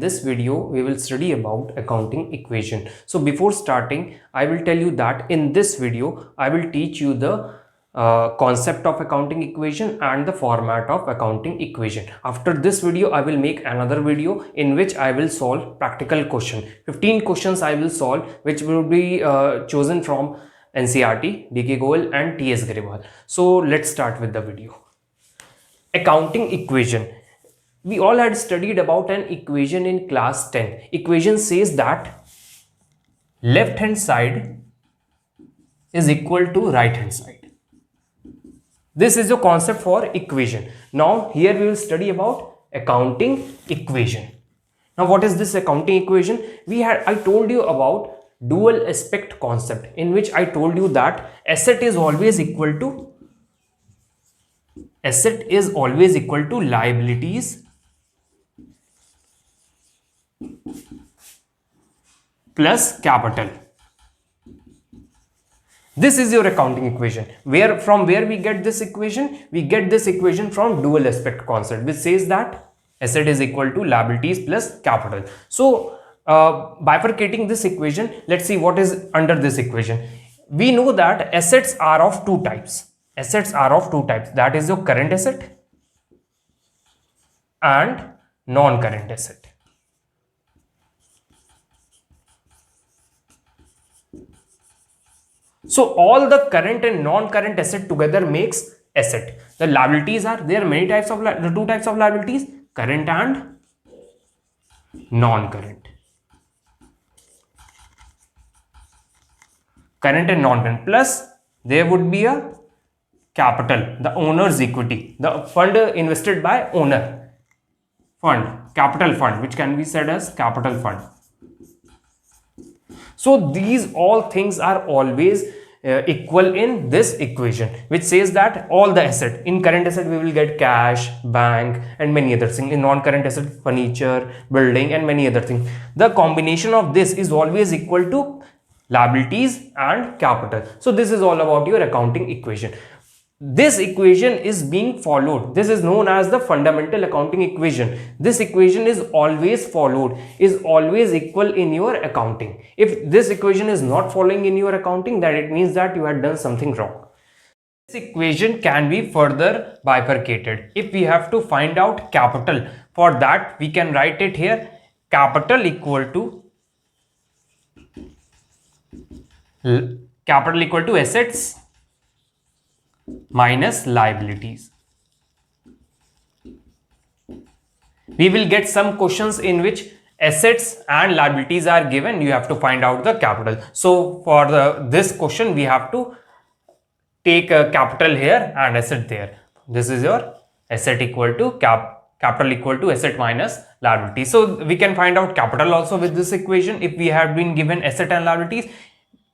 this video we will study about accounting equation. So before starting, I will tell you that in this video I will teach you the concept of accounting equation and the format of accounting equation. After this video I will make another video in which I will solve practical question. 15 questions I will solve, which will be chosen from NCERT, DK Goel and TS Grewal. So let's start with the video. Accounting equation. We all had studied about an equation in class 10. Equation says that left hand side is equal to right hand side. This is the concept for equation. Now here we will study about accounting equation. Now what is this accounting equation? I told you about dual aspect concept, in which I told you that asset is always equal to liabilities plus capital. This is your accounting equation. From where we get this equation? We get this equation from dual aspect concept, which says that asset is equal to liabilities plus capital. So bifurcating this equation, let's see what is under this equation. We know that assets are of two types. That is your current asset and non-current asset. So all the current and non-current asset together makes asset. The liabilities are there. Many types of the two types of liabilities: current and non-current. Current and non-current. Plus there would be a capital, the owner's equity, the fund invested by owner. Capital fund, which can be said as capital fund. So these all things are always equal in this equation, which says that all the asset, in current asset we will get cash, bank and many other things. In non-current asset, furniture, building and many other things. The combination of this is always equal to liabilities and capital. So this is all about your accounting equation. This equation is being followed. This is known as the fundamental accounting equation. This equation is always followed, is always equal in your accounting. If this equation is not following in your accounting, then it means that you had done something wrong. This equation can be further bifurcated. If we have to find out capital, for that we can write it here: capital equal to assets minus liabilities. We will get some questions in which assets and liabilities are given. You have to find out the capital. So for this question, we have to take a capital here and asset there. This is your asset equal to capital equal to asset minus liability. So we can find out capital also with this equation. If we have been given asset and liabilities,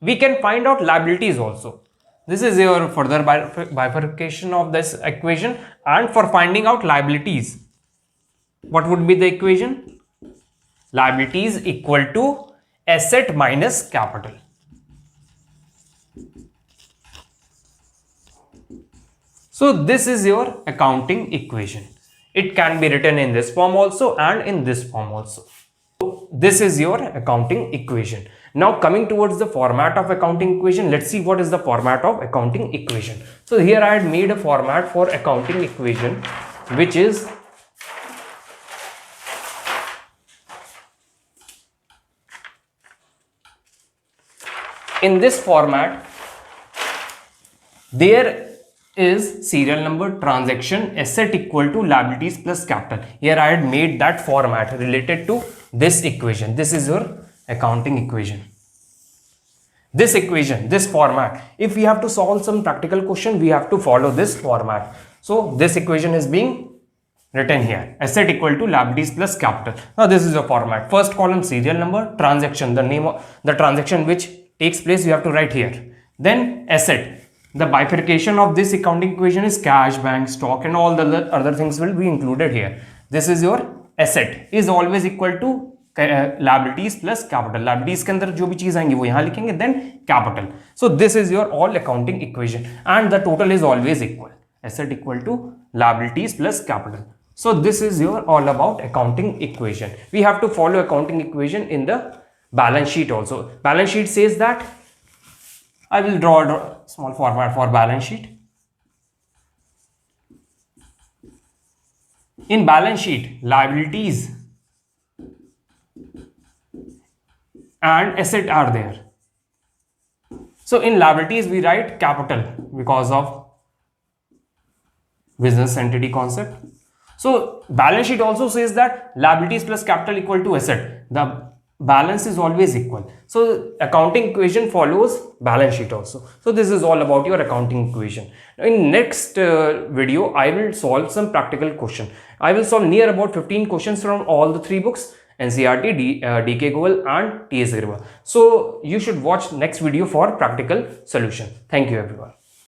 we can find out liabilities also. This is your further bifurcation of this equation. And for finding out liabilities, what would be the equation? Liabilities equal to asset minus capital. So this is your accounting equation. It can be written in this form also and in this form also. So this is your accounting equation. Now coming towards the format of accounting equation, let's see what is the format of accounting equation. So here I had made a format for accounting equation, which is in this format. There is serial number, transaction, asset equal to liabilities plus capital. Here I had made that format related to this equation. This is your accounting equation. This equation, this format, if we have to solve some practical question, we have to follow this format. So this equation is being written here: asset equal to liabilities plus capital. Now this is your format. First column, serial number, transaction, the name of the transaction which takes place, you have to write here. Then asset, the bifurcation of this accounting equation is cash, bank, stock and all the other things will be included here. This is your asset is always equal to liabilities plus capital. Liabilities के अंदर जो भी चीज आएंगी वो यहाँ लिखेंगे, then capital. So this is your all accounting equation and the total is always equal. Asset equal to liabilities plus capital. So this is your all about accounting equation. We have to follow accounting equation in the balance sheet also. Balance sheet says that, I will draw a small format for balance sheet. In balance sheet, liabilities and asset are there. So in liabilities we write capital because of business entity concept. So balance sheet also says that liabilities plus capital equal to asset. The balance is always equal. So accounting equation follows balance sheet also. So this is all about your accounting equation. In next video, I will solve some practical question. I will solve near about 15 questions from all the three books, NCERT, DK Goel and TS Agrawal. So you should watch next video for practical solution. Thank you everyone.